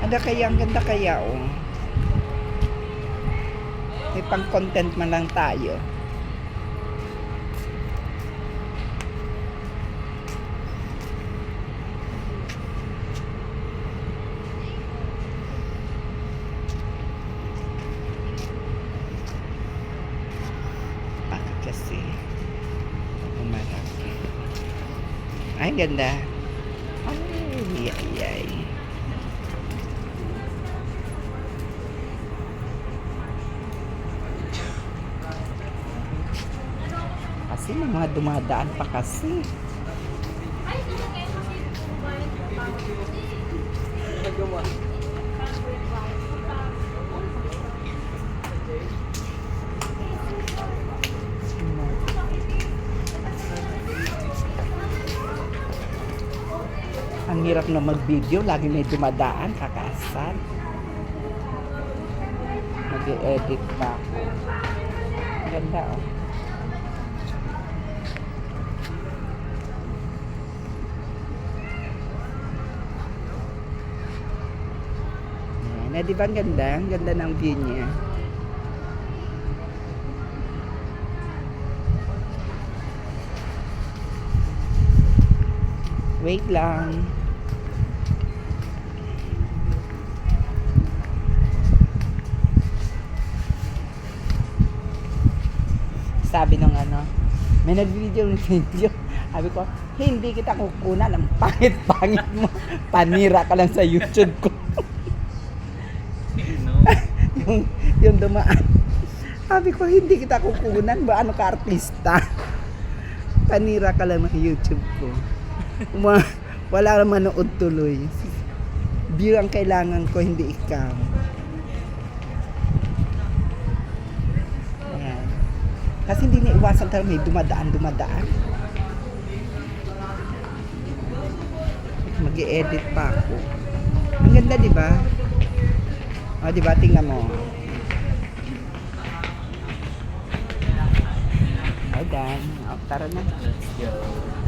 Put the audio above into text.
Ang ganda kaya, oh. May pang-content man lang tayo. Kasi umarap. Ay, ganda. Ay, ay, ay. Kasi may mga dumadaan pa kasi. Ang hirap na mag-video, lagi may dumadaan, kakasar. Mag-edit pa ako. Ganda, oh. Di ba ang ganda? Ang ganda ng view niya. Wait lang. Sabi nung ano, may nag-video. Sabi ko, hindi kita kukunan. Ang pangit-pangit mo. Panira ka lang sa YouTube ko. yung dumaan. Sabi ko, hindi kita kukunan. Ba ano ka artista? Panira ka lang ng YouTube ko. Wala naman manood tuloy. View ang kailangan ko, hindi ikaw. Ayan. Kasi hindi naiwasan talaga may dumadaan. Mag-i-edit pa ako. Ang ganda, di ba? O, di ba? Tingnan mo. O, dan. O, tara na. Let's go.